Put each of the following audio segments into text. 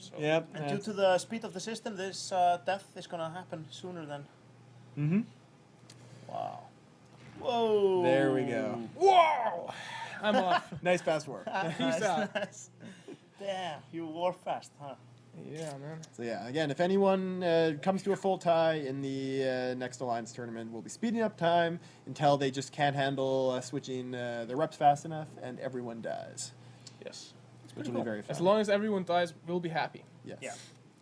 So. Yep. And due to the speed of the system, this death is going to happen sooner than... Mm-hmm. Wow. Whoa! There we go. Whoa! I'm off. Nice fast work. Peace out. Nice. Damn, you wore fast, huh? Yeah, man. So yeah, again, if anyone comes to a full tie in the next Alliance tournament, we'll be speeding up time until they just can't handle switching their reps fast enough, and everyone dies. Yes. Which will be very fun. As long as everyone dies, we'll be happy. Yes. Yeah.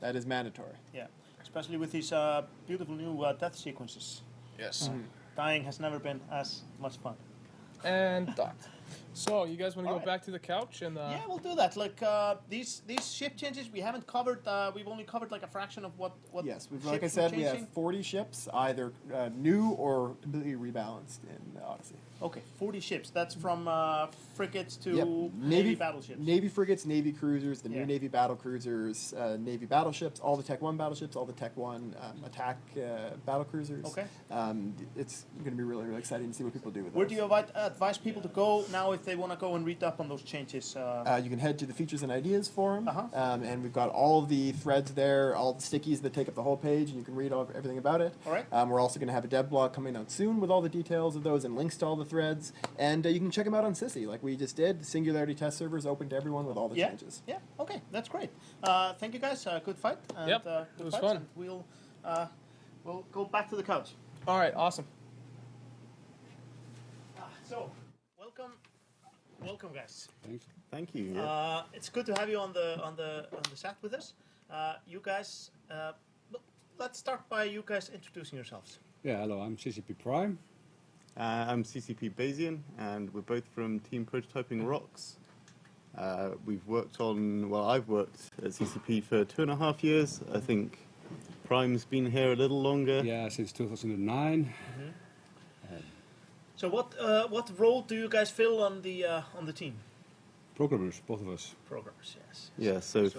That is mandatory. Yeah. Especially with these beautiful new death sequences. Yes. Dying has never been as much fun. And docked. So, you guys want to go Alright. back to the couch and Yeah, we'll do that. Like these ship changes, we haven't covered. We've only covered like a fraction of what. Yes, ships like I we're said, we have changing. 40 ships, either new or completely rebalanced in Odyssey. Okay, 40 ships. That's from frigates to Yep. Navy battleships. Navy frigates, Navy cruisers, the Yeah. new Navy battle cruisers, Navy battleships, all the Tech 1 battleships, all the Tech 1 attack battle cruisers. Okay. It's going to be really, really exciting to see what people do with Where those. do you advise people to go now if they want to go and read up on those changes? You can head to the features and ideas forum, Uh-huh. and we've got all of the threads there, all the stickies that take up the whole page, and you can read everything about it. All right. We're also going to have a dev blog coming out soon with all the details of those and links to all the threads, and you can check them out on Sissy, like we just did. Singularity test servers open to everyone with all the changes. Yeah. Okay, that's great. Thank you guys. Good fight. And, Yep, good it was fights, fun. And we'll go back to the couch. Alright, awesome. So, welcome, guys. Thank you. It's good to have you on the set with us. You guys, let's start by you guys introducing yourselves. Yeah, hello, I'm CCP Prime. I'm CCP Bayesian, and we're both from Team Prototyping Rocks. We've worked on, well, I've worked at CCP for 2.5 years. I think Prime's been here a little longer. Yeah, since 2009. So what role do you guys fill on the team? Programmers, both of us. Programmers, yes. Yeah, so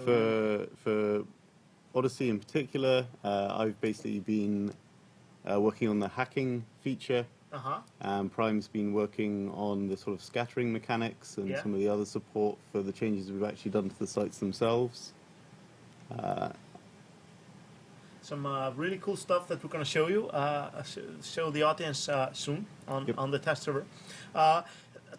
for Odyssey in particular, I've basically been working on the hacking feature. Prime's been working on the sort of scattering mechanics and some of the other support for the changes we've actually done to the sites themselves. Some really cool stuff that we're going to show you, show the audience soon on the test server.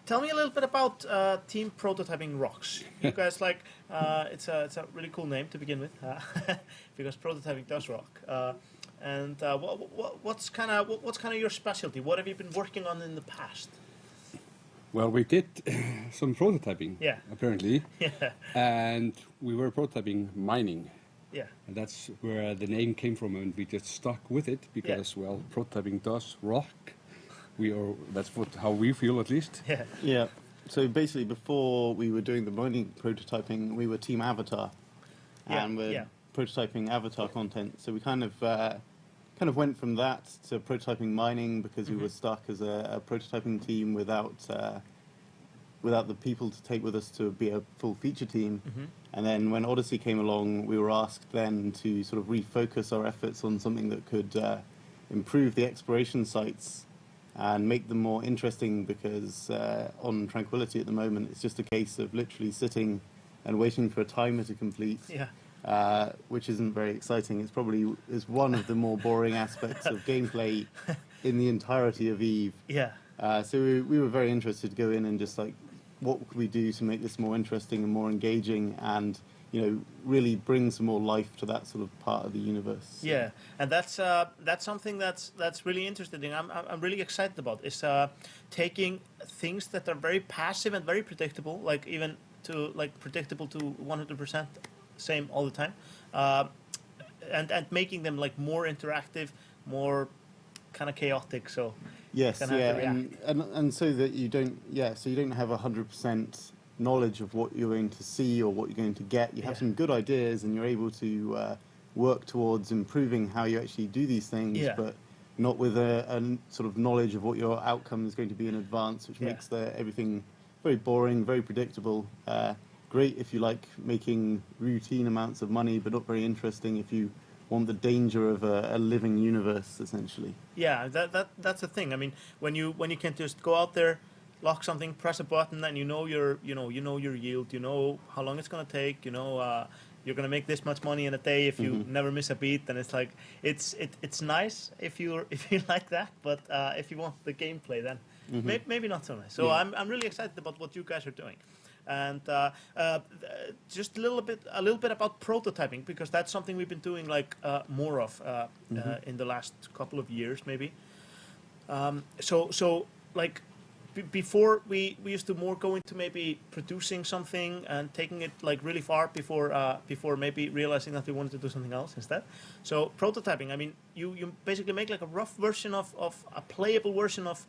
Tell me a little bit about Team Prototyping Rocks. You guys it's a really cool name to begin with, because prototyping does rock. And what's kind of your specialty? What have you been working on in the past? Well, we did some prototyping, apparently. Yeah. And we were prototyping mining. Yeah. And that's where the name came from, and we just stuck with it because, well, prototyping does rock. That's how we feel, at least. Yeah. Yeah. So basically, before we were doing the mining prototyping, we were Team Avatar, and we're prototyping Avatar content. So we kind of went from that to prototyping mining because we were stuck as a prototyping team without the people to take with us to be a full feature team. And then when Odyssey came along, we were asked then to sort of refocus our efforts on something that could improve the exploration sites and make them more interesting, because on Tranquility at the moment, it's just a case of literally sitting and waiting for a timer to complete, which isn't very exciting. It's probably is one of the more boring aspects of gameplay in the entirety of EVE. Yeah. So we were very interested to go in and just what could we do to make this more interesting and more engaging, and really bring some more life to that sort of part of the universe. Yeah, and that's something that's really interesting. I'm really excited about is taking things that are very passive and very predictable, predictable to 100%, same all the time, and making them more interactive, more kind of chaotic. So yes, and so that you don't have 100% knowledge of what you're going to see or what you're going to get. You have some good ideas, and you're able to work towards improving how you actually do these things, but not with a sort of knowledge of what your outcome is going to be in advance, which makes everything very boring, very predictable. Great if you like making routine amounts of money, but not very interesting if you want the danger of a living universe, essentially. Yeah, that's the thing. I mean, when you can just go out there, lock something, press a button, and you know your yield, you know how long it's going to take, you're gonna make this much money in a day if you never miss a beat, and it's like it's nice if you like that, but if you want the gameplay, then maybe not so nice. So I'm really excited about what you guys are doing. And just a little bit about prototyping, because that's something we've been doing like more of in the last couple of years, maybe. So like before we used to more go into maybe producing something and taking it like really far before maybe realizing that we wanted to do something else instead. So prototyping, I mean, you basically make like a rough version of a playable version of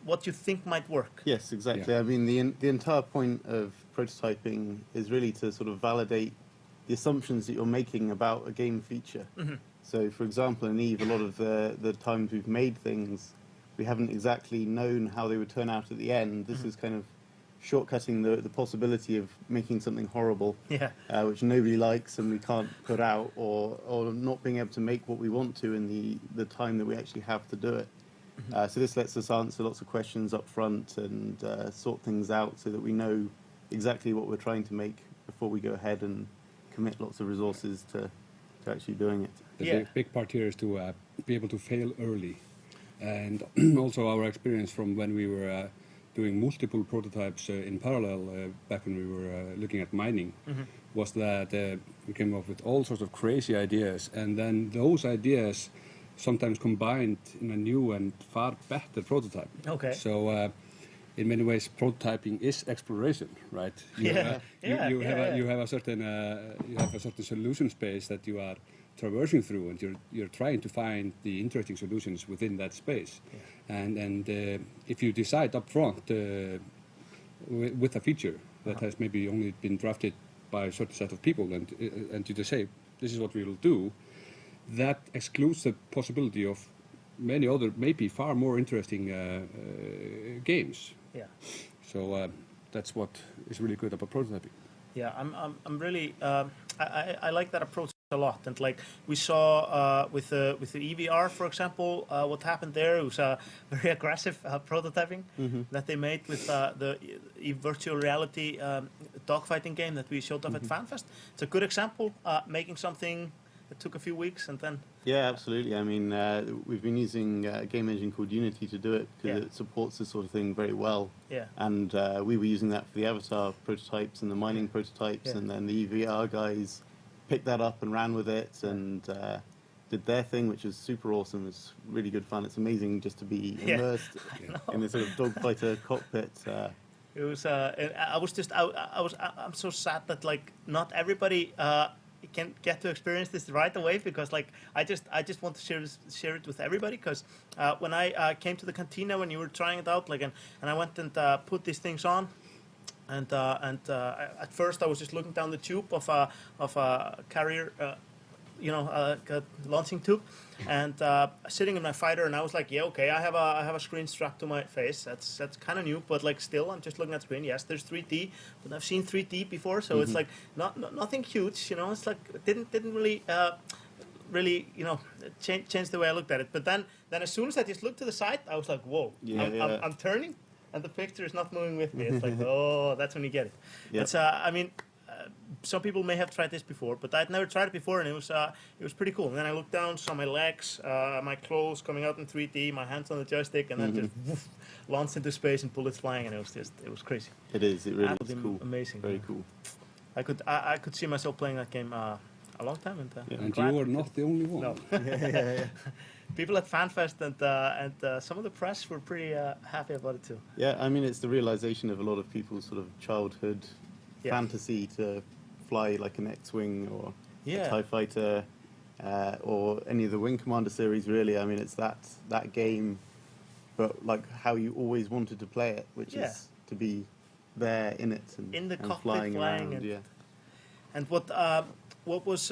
what you think might work. Yes, exactly. Yeah. I mean, the entire point of prototyping is really to sort of validate the assumptions that you're making about a game feature. So, for example, in Eve, a lot of the times we've made things, we haven't exactly known how they would turn out at the end. This is kind of shortcutting the possibility of making something horrible, which nobody likes and we can't put out, or not being able to make what we want to in the time that we actually have to do it. So this lets us answer lots of questions up front and sort things out so that we know exactly what we're trying to make before we go ahead and commit lots of resources to actually doing it. The big part here is to be able to fail early. And also our experience from when we were doing multiple prototypes in parallel back when we were looking at mining was that we came up with all sorts of crazy ideas, and then those ideas sometimes combined in a new and far better prototype. Okay. So in many ways, prototyping is exploration, right? You have a certain solution space that you are traversing through, and you're trying to find the interesting solutions within that space. And if you decide up front with a feature that has maybe only been drafted by a certain set of people, and you just say, this is what we will do, that excludes the possibility of many other, maybe far more interesting games. Yeah. So that's what is really good about prototyping. Yeah, I'm really I like that approach a lot. And like we saw with the EVR, for example, what happened there, it was a very aggressive prototyping that they made with the virtual reality dogfighting game that we showed off at FanFest. It's a good example, making something that took a few weeks and then... Yeah, absolutely. I mean, we've been using a game engine called Unity to do it because it supports this sort of thing very well. Yeah. And we were using that for the Avatar prototypes and the mining prototypes, and then the EVR guys picked that up and ran with it and did their thing, which was super awesome. It's really good fun. It's amazing just to be immersed in this sort of dogfighter cockpit. It was. I'm so sad that like not everybody can get to experience this right away, because like I just want to share it with everybody, because when I came to the cantina when you were trying it out, like and I went and put these things on, and at first I was just looking down the tube of a carrier, launching tube, and sitting in my fighter, and I was like, yeah, okay, I have a screen strapped to my face. That's kind of new, but like still, I'm just looking at the screen. Yes, there's 3D, but I've seen 3D before, so it's like nothing huge, you know. It's like it didn't really change the way I looked at it. But then as soon as I just looked to the side, I was like, whoa, I'm turning, and the picture is not moving with me. It's like, oh, that's when you get it. Yep. It's I mean. Some people may have tried this before, but I'd never tried it before, and it was pretty cool. And then I looked down, saw my legs, my clothes coming out in 3D, my hands on the joystick, and then just woof, launched into space and bullets flying, and it was crazy. It is. It really is cool. Amazing. Very cool. I could see myself playing that game a long time, and you are not the only one. No. yeah. People at FanFest and some of the press were pretty happy about it too. Yeah, I mean, it's the realization of a lot of people's sort of childhood fantasy to fly like an X-Wing or a TIE Fighter or any of the Wing Commander series, really. I mean, it's that game, but like how you always wanted to play it, which is to be there in it and, in the and cockpit flying around. And what was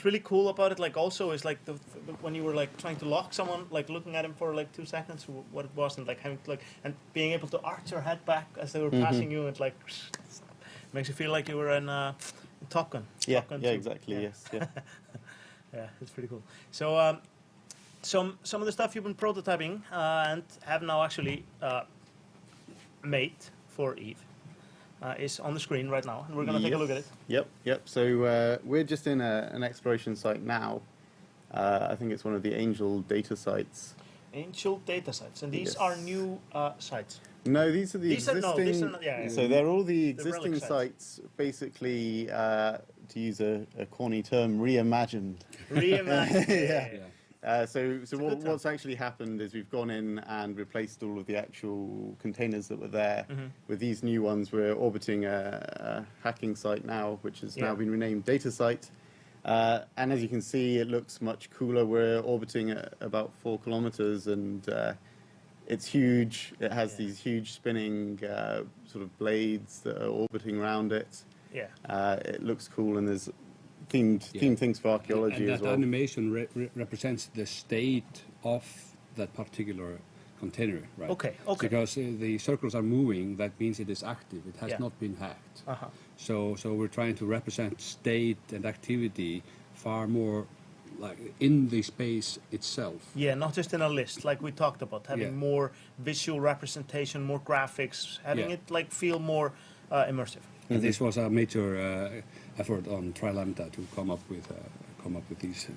really cool about it, like also is like the when you were like trying to lock someone, like looking at him for like 2 seconds, what it was, and like having to, like, and being able to arch your head back as they were passing you, and like makes you feel like you were in Top Gun. Yeah, Top Gun yeah, 2. exactly. Yes, yeah. Yeah, it's pretty cool. So some of the stuff you've been prototyping and have now actually made for Eve. is on the screen right now, and we're going to take a look at it. Yep. So we're just in an exploration site now. I think it's one of the Angel data sites. Angel data sites, and these Yes. are new sites. No, these are the existing. These are not, yeah. So they're all the relic existing sites. sites, basically, to use a corny term, reimagined. Reimagined. Yeah. So good term. what's actually happened is we've gone in and replaced all of the actual containers that were there with these new ones. We're orbiting a hacking site now, which has now been renamed Data Site. And as you can see, it looks much cooler. We're orbiting at about 4 kilometers, and it's huge. It has these huge spinning sort of blades that are orbiting around it. Yeah. It looks cool, and there's themed things for archaeology and as that well. animation represents the state of that particular container, right? Okay. Because the circles are moving, that means it is active. It has not been hacked. Uh-huh. So we're trying to represent state and activity far more like in the space itself. Yeah, not just in a list, like we talked about, having more visual representation, more graphics, having it like feel more immersive. And this was a major effort on Trilambda to come up with these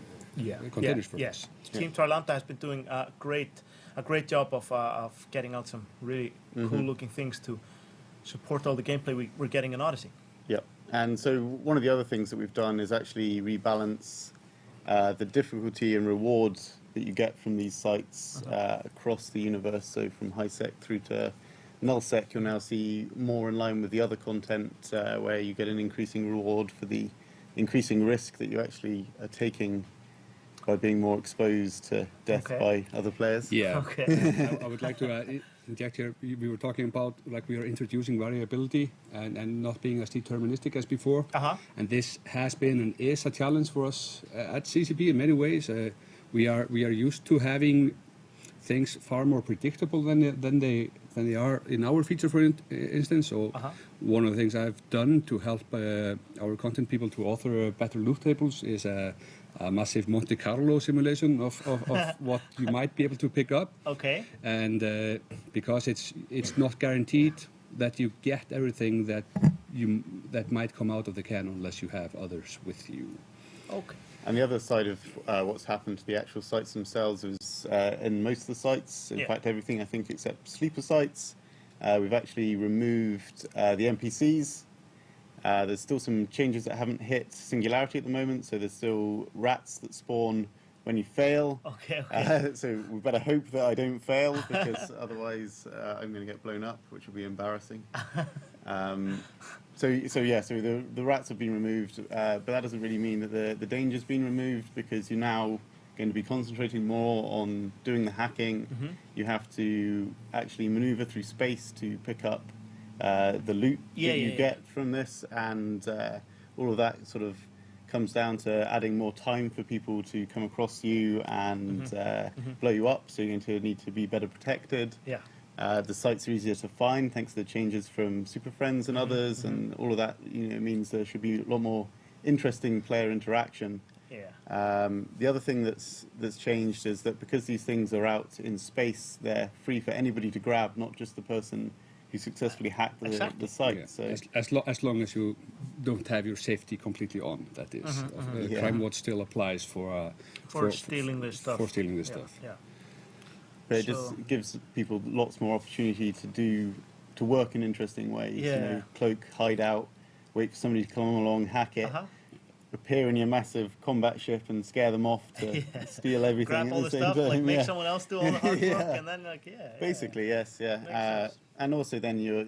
containers for us. Team Trilanta has been doing a great job of getting out some really cool-looking things to support all the gameplay we're getting in Odyssey. Yep. And so one of the other things that we've done is actually rebalance the difficulty and rewards that you get from these sites across the universe. So from high sec through to null sec, you'll now see more in line with the other content where you get an increasing reward for the increasing risk that you actually are taking by being more exposed to death by other players. Yeah. Okay. I would like to inject here. We were talking about like we are introducing variability and not being as deterministic as before. And this has been and is a challenge for us at CCP in many ways. We are used to having things far more predictable than they are in our feature, for instance. So one of the things I've done to help our content people to author better loot tables is a massive Monte Carlo simulation of what you might be able to pick up. Okay. And because it's not guaranteed that you get everything that might come out of the can unless you have others with you. Okay. And the other side of what's happened to the actual sites themselves is in most of the sites, in fact everything I think except sleeper sites, we've actually removed the NPCs. There's still some changes that haven't hit Singularity at the moment, so there's still rats that spawn when you fail. Okay. So we better hope that I don't fail, because otherwise I'm going to get blown up, which will be embarrassing. So the rats have been removed, but that doesn't really mean that the danger's been removed, because you're now going to be concentrating more on doing the hacking. You have to actually maneuver through space to pick up the loot that you get from this, and all of that sort of comes down to adding more time for people to come across you and blow you up, so you're going to need to be better protected. The sites are easier to find thanks to the changes from Super Friends and others, and all of that means there should be a lot more interesting player interaction. The other thing that's changed is that because these things are out in space, they're free for anybody to grab, not just the person who successfully hacked the site. Yeah. So as long as you don't have your safety completely on, that is. Crime Watch still applies for stealing this stuff. For stealing this stuff. Yeah. But it just gives people lots more opportunity to work in interesting ways. Cloak, hide out, wait for somebody to come along, hack it, appear in your massive combat ship and scare them off to steal everything Grab at all the the same stuff, time. like make someone else do all the hard work, and then Basically, yes. And also then you're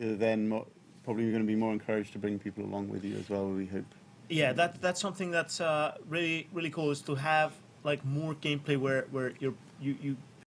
probably going to be more encouraged to bring people along with you as well, we hope. Yeah, that's something that's really cool, is to have like more gameplay where you